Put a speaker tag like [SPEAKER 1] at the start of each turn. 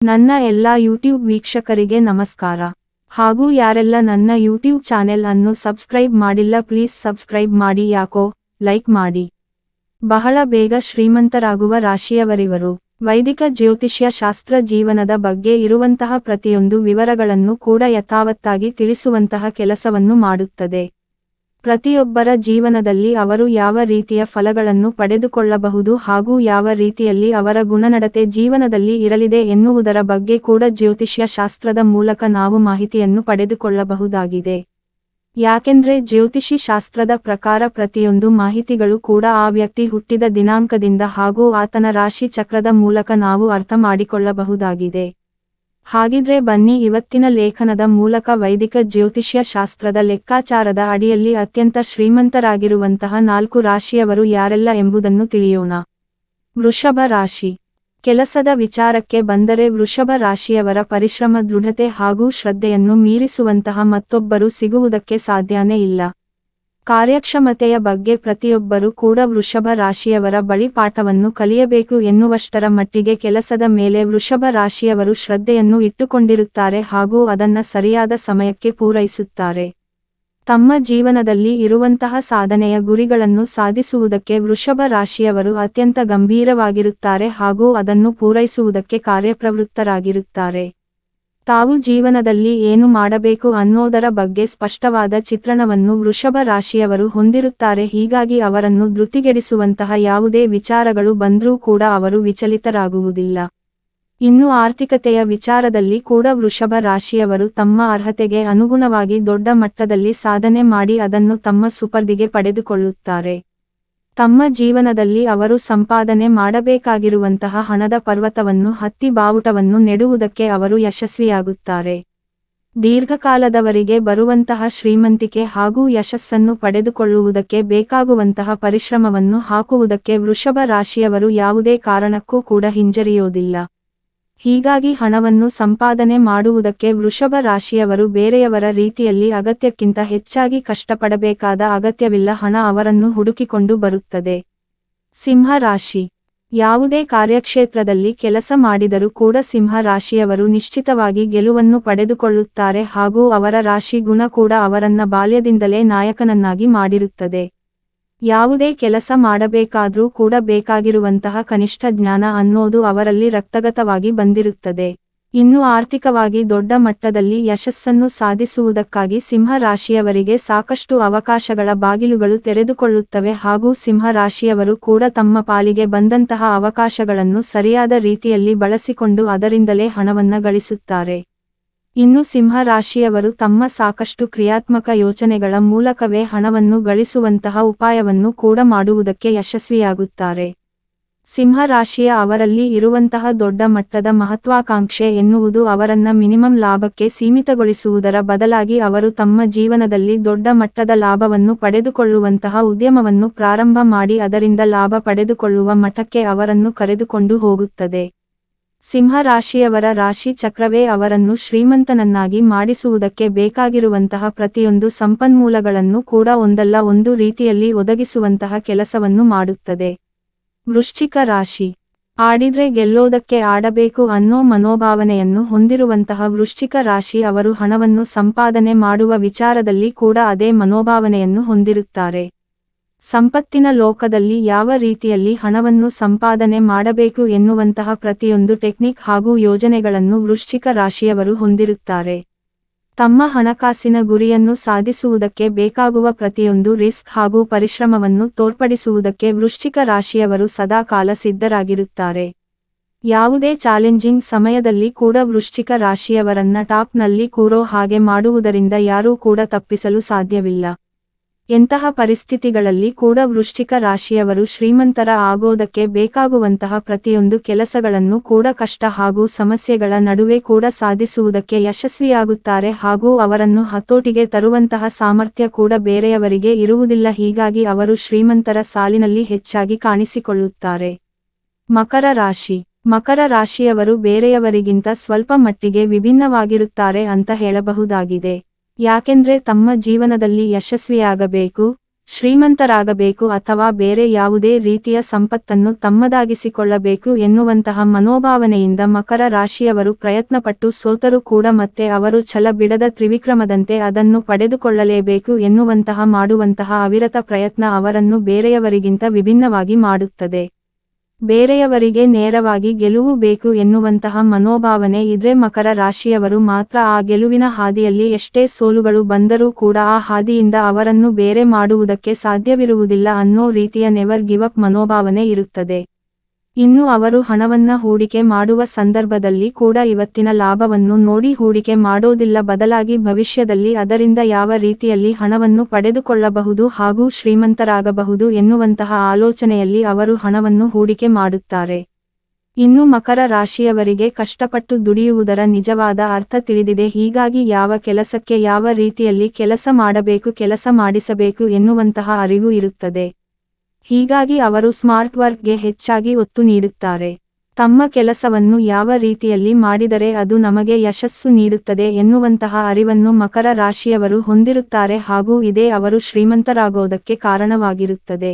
[SPEAKER 1] ನನ್ನ ಎಲ್ಲಾ ಯೂಟ್ಯೂಬ್ ವೀಕ್ಷಕರಿಗೆ ನಮಸ್ಕಾರ. ಹಾಗೂ ಯಾರೆಲ್ಲ ನನ್ನ ಯೂಟ್ಯೂಬ್ ಚಾನೆಲ್ ಅನ್ನು ಸಬ್ಸ್ಕ್ರೈಬ್ ಮಾಡಿಲ್ಲ ಪ್ಲೀಸ್ ಸಬ್ಸ್ಕ್ರೈಬ್ ಮಾಡಿ, ಯಾಕೋ ಲೈಕ್ ಮಾಡಿ. ಬಹಳ ಬೇಗ ಶ್ರೀಮಂತರಾಗುವ ರಾಶಿಯವರಿವರು. ವೈದಿಕ ಜ್ಯೋತಿಷ್ಯ ಶಾಸ್ತ್ರ ಜೀವನದ ಬಗ್ಗೆ ಇರುವಂತಹ ಪ್ರತಿಯೊಂದು ವಿವರಗಳನ್ನು ಕೂಡ ಯಥಾವತ್ತಾಗಿ ತಿಳಿಸುವಂತಹ ಕೆಲಸವನ್ನು ಮಾಡುತ್ತದೆ. ಪ್ರತಿಯೊಬ್ಬರ ಜೀವನದಲ್ಲಿ ಅವರು ಯಾವ ರೀತಿಯ ಫಲಗಳನ್ನು ಪಡೆದುಕೊಳ್ಳಬಹುದು ಹಾಗೂ ಯಾವ ರೀತಿಯಲ್ಲಿ ಅವರ ಗುಣನಡತೆ ಜೀವನದಲ್ಲಿ ಇರಲಿದೆ ಎನ್ನುವುದರ ಬಗ್ಗೆ ಕೂಡ ಜ್ಯೋತಿಷ್ಯ ಶಾಸ್ತ್ರದ ಮೂಲಕ ನಾವು ಮಾಹಿತಿಯನ್ನು ಪಡೆದುಕೊಳ್ಳಬಹುದಾಗಿದೆ. ಯಾಕೆಂದ್ರೆ ಜ್ಯೋತಿಷಿ ಶಾಸ್ತ್ರದ ಪ್ರಕಾರ ಪ್ರತಿಯೊಂದು ಮಾಹಿತಿಗಳು ಕೂಡ ಆ ವ್ಯಕ್ತಿ ಹುಟ್ಟಿದ ದಿನಾಂಕದಿಂದ ಹಾಗೂ ಆತನ ರಾಶಿ ಚಕ್ರದ ಮೂಲಕ ನಾವು ಅರ್ಥ ಮಾಡಿಕೊಳ್ಳಬಹುದಾಗಿದೆ. ಹಾಗಿದ್ರೆ ಬನ್ನಿ ಇವತ್ತಿನ ಲೇಖನದ ಮೂಲಕ ವೈದಿಕ ಜ್ಯೋತಿಷ್ಯ ಶಾಸ್ತ್ರದ ಲೆಕ್ಕಾಚಾರದ ಅಡಿಯಲ್ಲಿ ಅತ್ಯಂತ ಶ್ರೀಮಂತರಾಗಿರುವಂತಹ 4 ರಾಶಿಯವರು ಯಾರೆಲ್ಲ ಎಂಬುದನ್ನು ತಿಳಿಯೋಣ. ವೃಷಭ ರಾಶಿ. ಕೆಲಸದ ವಿಚಾರಕ್ಕೆ ಬಂದರೆ ವೃಷಭ ರಾಶಿಯವರ ಪರಿಶ್ರಮ, ದೃಢತೆ ಹಾಗೂ ಶ್ರದ್ಧೆಯನ್ನು ಮೀರಿಸುವಂತಹ ಮತ್ತೊಬ್ಬರು ಸಿಗುವುದಕ್ಕೆ ಸಾಧ್ಯನೇ ಇಲ್ಲ. ಕಾರ್ಯಕ್ಷಮತೆಯ ಬಗ್ಗೆ ಪ್ರತಿಯೊಬ್ಬರೂ ಕೂಡ ವೃಷಭ ರಾಶಿಯವರ ಬಳಿ ಪಾಠವನ್ನು ಕಲಿಯಬೇಕು ಎನ್ನುವಷ್ಟರ ಮಟ್ಟಿಗೆ ಕೆಲಸದ ಮೇಲೆ ವೃಷಭ ರಾಶಿಯವರು ಶ್ರದ್ಧೆಯನ್ನು ಇಟ್ಟುಕೊಂಡಿರುತ್ತಾರೆ ಹಾಗೂ ಅದನ್ನ ಸರಿಯಾದ ಸಮಯಕ್ಕೆ ಪೂರೈಸುತ್ತಾರೆ. ತಮ್ಮ ಜೀವನದಲ್ಲಿ ಇರುವಂತಹ ಸಾಧನೆಯ ಗುರಿಗಳನ್ನು ಸಾಧಿಸುವುದಕ್ಕೆ ವೃಷಭ ರಾಶಿಯವರು ಅತ್ಯಂತ ಗಂಭೀರವಾಗಿರುತ್ತಾರೆ ಹಾಗೂ ಅದನ್ನು ಪೂರೈಸುವುದಕ್ಕೆ ಕಾರ್ಯಪ್ರವೃತ್ತರಾಗಿರುತ್ತಾರೆ. ತಾವು ಜೀವನದಲ್ಲಿ ಏನು ಮಾಡಬೇಕು ಅನ್ನೋದರ ಬಗ್ಗೆ ಸ್ಪಷ್ಟವಾದ ಚಿತ್ರಣವನ್ನು ವೃಷಭ ರಾಶಿಯವರು ಹೊಂದಿರುತ್ತಾರೆ. ಹೀಗಾಗಿ ಅವರನ್ನು ಧೃತಿಗೆಡಿಸುವಂತಹ ಯಾವುದೇ ವಿಚಾರಗಳು ಬಂದ್ರೂ ಕೂಡ ಅವರು ವಿಚಲಿತರಾಗುವುದಿಲ್ಲ. ಇನ್ನು ಆರ್ಥಿಕತೆಯ ವಿಚಾರದಲ್ಲಿ ಕೂಡ ವೃಷಭ ರಾಶಿಯವರು ತಮ್ಮ ಅರ್ಹತೆಗೆ ಅನುಗುಣವಾಗಿ ದೊಡ್ಡ ಮಟ್ಟದಲ್ಲಿ ಸಾಧನೆ ಮಾಡಿ ಅದನ್ನು ತಮ್ಮ ಸುಪರ್ದಿಗೆ ಪಡೆದುಕೊಳ್ಳುತ್ತಾರೆ. ತಮ್ಮ ಜೀವನದಲ್ಲಿ ಅವರು ಸಂಪಾದನೆ ಮಾಡಬೇಕಾಗಿರುವಂತಹ ಹಣದ ಪರ್ವತವನ್ನು ಹತ್ತಿ ಬಾವುಟವನ್ನು ನೆಡುವುದಕ್ಕೆ ಅವರು ಯಶಸ್ವಿಯಾಗುತ್ತಾರೆ. ದೀರ್ಘಕಾಲದವರೆಗೆ ಬರುವಂತಹ ಶ್ರೀಮಂತಿಕೆ ಹಾಗೂ ಯಶಸ್ಸನ್ನು ಪಡೆದುಕೊಳ್ಳುವುದಕ್ಕೆ ಬೇಕಾಗುವಂತಹ ಪರಿಶ್ರಮವನ್ನು ಹಾಕುವುದಕ್ಕೆ ವೃಷಭ ರಾಶಿಯವರು ಯಾವುದೇ ಕಾರಣಕ್ಕೂ ಕೂಡ ಹಿಂಜರಿಯೋದಿಲ್ಲ. ಹೀಗಾಗಿ ಹಣವನ್ನು ಸಂಪಾದನೆ ಮಾಡುವುದಕ್ಕೆ ವೃಷಭ ರಾಶಿಯವರು ಬೇರೆಯವರ ರೀತಿಯಲ್ಲಿ ಅಗತ್ಯಕ್ಕಿಂತ ಹೆಚ್ಚಾಗಿ ಕಷ್ಟಪಡಬೇಕಾದ ಅಗತ್ಯವಿಲ್ಲ. ಹಣ ಅವರನ್ನು ಹುಡುಕಿಕೊಂಡು ಬರುತ್ತದೆ. ಸಿಂಹ ರಾಶಿ. ಯಾವುದೇ ಕಾರ್ಯಕ್ಷೇತ್ರದಲ್ಲಿ ಕೆಲಸ ಮಾಡಿದರೂ ಕೂಡ ಸಿಂಹ ರಾಶಿಯವರು ನಿಶ್ಚಿತವಾಗಿ ಗೆಲುವನ್ನು ಪಡೆದುಕೊಳ್ಳುತ್ತಾರೆ ಹಾಗೂ ಅವರ ರಾಶಿ ಗುಣ ಕೂಡ ಅವರನ್ನ ಬಾಲ್ಯದಿಂದಲೇ ನಾಯಕನನ್ನಾಗಿ ಮಾಡಿರುತ್ತದೆ. ಯಾವುದೇ ಕೆಲಸ ಮಾಡಬೇಕಾದ್ರೂ ಕೂಡ ಬೇಕಾಗಿರುವಂತಹ ಕನಿಷ್ಠ ಜ್ಞಾನ ಅನ್ನೋದು ಅವರಲ್ಲಿ ರಕ್ತಗತವಾಗಿ ಬಂದಿರುತ್ತದೆ. ಇನ್ನು ಆರ್ಥಿಕವಾಗಿ ದೊಡ್ಡ ಮಟ್ಟದಲ್ಲಿ ಯಶಸ್ಸನ್ನು ಸಾಧಿಸುವುದಕ್ಕಾಗಿ ಸಿಂಹ ರಾಶಿಯವರಿಗೆ ಸಾಕಷ್ಟು ಅವಕಾಶಗಳ ಬಾಗಿಲುಗಳು ತೆರೆದುಕೊಳ್ಳುತ್ತವೆ ಹಾಗೂ ಸಿಂಹ ರಾಶಿಯವರು ಕೂಡ ತಮ್ಮ ಪಾಲಿಗೆ ಬಂದಂತಹ ಅವಕಾಶಗಳನ್ನು ಸರಿಯಾದ ರೀತಿಯಲ್ಲಿ ಬಳಸಿಕೊಂಡು ಅದರಿಂದಲೇ ಹಣವನ್ನ ಗಳಿಸುತ್ತಾರೆ. ಇನ್ನು ಸಿಂಹ ರಾಶಿಯವರು ತಮ್ಮ ಸಾಕಷ್ಟು ಕ್ರಿಯಾತ್ಮಕ ಯೋಚನೆಗಳ ಮೂಲಕವೇ ಹಣವನ್ನು ಗಳಿಸುವಂತಹ ಉಪಾಯವನ್ನು ಕೂಡ ಮಾಡುವುದಕ್ಕೆ ಯಶಸ್ವಿಯಾಗುತ್ತಾರೆ. ಸಿಂಹ ರಾಶಿಯ ಅವರಲ್ಲಿ ಇರುವಂತಹ ದೊಡ್ಡ ಮಟ್ಟದ ಮಹತ್ವಾಕಾಂಕ್ಷೆ ಎನ್ನುವುದು ಅವರನ್ನ ಮಿನಿಮಮ್ ಲಾಭಕ್ಕೆ ಸೀಮಿತಗೊಳಿಸುವುದರ ಬದಲಾಗಿ ಅವರು ತಮ್ಮ ಜೀವನದಲ್ಲಿ ದೊಡ್ಡ ಮಟ್ಟದ ಲಾಭವನ್ನು ಪಡೆದುಕೊಳ್ಳುವಂತಹ ಉದ್ಯಮವನ್ನು ಪ್ರಾರಂಭ ಮಾಡಿ ಅದರಿಂದ ಲಾಭ ಪಡೆದುಕೊಳ್ಳುವ ಮಟ್ಟಕ್ಕೆ ಅವರನ್ನು ಕರೆದುಕೊಂಡು ಹೋಗುತ್ತದೆ. ಸಿಂಹ ರಾಶಿಯವರ ರಾಶಿ ಚಕ್ರವೇ ಅವರನ್ನು ಶ್ರೀಮಂತನನ್ನಾಗಿ ಮಾಡಿಸುವುದಕ್ಕೆ ಬೇಕಾಗಿರುವಂತಹ ಪ್ರತಿಯೊಂದು ಸಂಪನ್ಮೂಲಗಳನ್ನು ಕೂಡ ಒಂದಲ್ಲ ಒಂದು ರೀತಿಯಲ್ಲಿ ಒದಗಿಸುವಂತಹ ಕೆಲಸವನ್ನು ಮಾಡುತ್ತದೆ. ವೃಶ್ಚಿಕ ರಾಶಿ. ಆಡಿದ್ರೆ ಗೆಲ್ಲೋದಕ್ಕೆ ಆಡಬೇಕು ಅನ್ನೋ ಮನೋಭಾವನೆಯನ್ನು ಹೊಂದಿರುವಂತಹ ವೃಶ್ಚಿಕ ರಾಶಿ ಅವರು ಹಣವನ್ನು ಸಂಪಾದನೆ ಮಾಡುವ ವಿಚಾರದಲ್ಲಿ ಕೂಡ ಅದೇ ಮನೋಭಾವನೆಯನ್ನು ಹೊಂದಿರುತ್ತಾರೆ. ಸಂಪತ್ತಿನ ಲೋಕದಲ್ಲಿ ಯಾವ ರೀತಿಯಲ್ಲಿ ಹಣವನ್ನು ಸಂಪಾದನೆ ಮಾಡಬೇಕು ಎನ್ನುವಂತಹ ಪ್ರತಿಯೊಂದು ಟೆಕ್ನಿಕ್ ಹಾಗೂ ಯೋಜನೆಗಳನ್ನು ವೃಶ್ಚಿಕ ರಾಶಿಯವರು ಹೊಂದಿರುತ್ತಾರೆ. ತಮ್ಮ ಹಣಕಾಸಿನ ಗುರಿಯನ್ನು ಸಾಧಿಸುವುದಕ್ಕೆ ಬೇಕಾಗುವ ಪ್ರತಿಯೊಂದು ರಿಸ್ಕ್ ಹಾಗೂ ಪರಿಶ್ರಮವನ್ನು ತೋರ್ಪಡಿಸುವುದಕ್ಕೆ ವೃಶ್ಚಿಕ ರಾಶಿಯವರು ಸದಾ ಕಾಲ ಸಿದ್ಧರಾಗಿರುತ್ತಾರೆ. ಯಾವುದೇ ಚಾಲೆಂಜಿಂಗ್ ಸಮಯದಲ್ಲಿ ಕೂಡ ವೃಶ್ಚಿಕ ರಾಶಿಯವರನ್ನ ಟಾಪ್ನಲ್ಲಿ ಕೂರೋ ಹಾಗೆ ಮಾಡುವುದರಿಂದ ಯಾರೂ ಕೂಡ ತಪ್ಪಿಸಲು ಸಾಧ್ಯವಿಲ್ಲ. ಎಂತಹ ಪರಿಸ್ಥಿತಿಗಳಲ್ಲಿ ಕೂಡ ವೃಶ್ಚಿಕ ರಾಶಿಯವರು ಶ್ರೀಮಂತರ ಆಗೋದಕ್ಕೆ ಬೇಕಾಗುವಂತಹ ಪ್ರತಿಯೊಂದು ಕೆಲಸಗಳನ್ನು ಕೂಡ ಕಷ್ಟ ಹಾಗೂ ಸಮಸ್ಯೆಗಳ ನಡುವೆ ಕೂಡ ಸಾಧಿಸುವುದಕ್ಕೆ ಯಶಸ್ವಿಯಾಗುತ್ತಾರೆ ಹಾಗೂ ಅವರನ್ನು ಹತೋಟಿಗೆ ತರುವಂತಹ ಸಾಮರ್ಥ್ಯ ಕೂಡ ಬೇರೆಯವರಿಗೆ ಇರುವುದಿಲ್ಲ. ಹೀಗಾಗಿ ಅವರು ಶ್ರೀಮಂತರ ಸಾಲಿನಲ್ಲಿ ಹೆಚ್ಚಾಗಿ ಕಾಣಿಸಿಕೊಳ್ಳುತ್ತಾರೆ. ಮಕರ ರಾಶಿ. ಮಕರ ರಾಶಿಯವರು ಬೇರೆಯವರಿಗಿಂತ ಸ್ವಲ್ಪ ಮಟ್ಟಿಗೆ ವಿಭಿನ್ನವಾಗಿರುತ್ತಾರೆ ಅಂತ ಹೇಳಬಹುದಾಗಿದೆ. ಯಾಕೆಂದ್ರೆ ತಮ್ಮ ಜೀವನದಲ್ಲಿ ಯಶಸ್ವಿಯಾಗಬೇಕು, ಶ್ರೀಮಂತರಾಗಬೇಕು ಅಥವಾ ಬೇರೆ ಯಾವುದೇ ರೀತಿಯ ಸಂಪತ್ತನ್ನು ತಮ್ಮದಾಗಿಸಿಕೊಳ್ಳಬೇಕು ಎನ್ನುವಂತಹ ಮನೋಭಾವನೆಯಿಂದ ಮಕರ ರಾಶಿಯವರು ಪ್ರಯತ್ನಪಟ್ಟು ಸೋತರೂ ಕೂಡ ಮತ್ತೆ ಅವರು ಛಲ ಬಿಡದ ತ್ರಿವಿಕ್ರಮದಂತೆ ಅದನ್ನು ಪಡೆದುಕೊಳ್ಳಲೇಬೇಕು ಎನ್ನುವಂತಹ ಮಾಡುವಂತಹ ಅವಿರತ ಪ್ರಯತ್ನ ಅವರನ್ನು ಬೇರೆಯವರಿಗಿಂತ ವಿಭಿನ್ನವಾಗಿ ಮಾಡುತ್ತದೆ. ಬೇರೆಯವರಿಗೆ ನೇರವಾಗಿ ಗೆಲುವು ಬೇಕು ಎನ್ನುವಂತಹ ಮನೋಭಾವನೆ ಇದ್ರೆ ಮಕರ ರಾಶಿಯವರು ಮಾತ್ರ ಆ ಗೆಲುವಿನ ಹಾದಿಯಲ್ಲಿ ಎಷ್ಟೇ ಸೋಲುಗಳು ಬಂದರೂ ಕೂಡ ಆ ಹಾದಿಯಿಂದ ಅವರನ್ನು ಬೇರೆ ಮಾಡುವುದಕ್ಕೆ ಸಾಧ್ಯವಿರುವುದಿಲ್ಲ ಅನ್ನೋ ರೀತಿಯ ನೆವರ್ ಗಿವ್ ಅಪ್ ಮನೋಭಾವನೆ ಇರುತ್ತದೆ. ಇನ್ನು ಅವರು ಹಣವನ್ನ ಹೂಡಿಕೆ ಮಾಡುವ ಸಂದರ್ಭದಲ್ಲಿ ಕೂಡ ಇವತ್ತಿನ ಲಾಭವನ್ನು ನೋಡಿ ಹೂಡಿಕೆ ಮಾಡೋದಿಲ್ಲ, ಬದಲಾಗಿ ಭವಿಷ್ಯದಲ್ಲಿ ಅದರಿಂದ ಯಾವ ರೀತಿಯಲ್ಲಿ ಹಣವನ್ನು ಪಡೆದುಕೊಳ್ಳಬಹುದು ಹಾಗೂ ಶ್ರೀಮಂತರಾಗಬಹುದು ಎನ್ನುವಂತಹ ಆಲೋಚನೆಯಲ್ಲಿ ಅವರು ಹಣವನ್ನು ಹೂಡಿಕೆ ಮಾಡುತ್ತಾರೆ. ಇನ್ನು ಮಕರ ರಾಶಿಯವರಿಗೆ ಕಷ್ಟಪಟ್ಟು ದುಡಿಯುವುದರ ನಿಜವಾದ ಅರ್ಥ ತಿಳಿದಿದೆ. ಹೀಗಾಗಿ ಯಾವ ಕೆಲಸಕ್ಕೆ ಯಾವ ರೀತಿಯಲ್ಲಿ ಕೆಲಸ ಮಾಡಬೇಕು, ಕೆಲಸ ಮಾಡಿಸಬೇಕು ಎನ್ನುವಂತಹ ಅರಿವು ಇರುತ್ತದೆ. ಹೀಗಾಗಿ ಅವರು ಸ್ಮಾರ್ಟ್ ವರ್ಕ್ಗೆ ಹೆಚ್ಚಾಗಿ ಒತ್ತು ನೀಡುತ್ತಾರೆ. ತಮ್ಮ ಕೆಲಸವನ್ನು ಯಾವ ರೀತಿಯಲ್ಲಿ ಮಾಡಿದರೆ ಅದು ನಮಗೆ ಯಶಸ್ಸು ನೀಡುತ್ತದೆ ಎನ್ನುವಂತಹ ಅರಿವನ್ನು ಮಕರ ರಾಶಿಯವರು ಹೊಂದಿರುತ್ತಾರೆ ಹಾಗೂ ಇದೇ ಅವರು ಶ್ರೀಮಂತರಾಗೋದಕ್ಕೆ ಕಾರಣವಾಗಿರುತ್ತದೆ.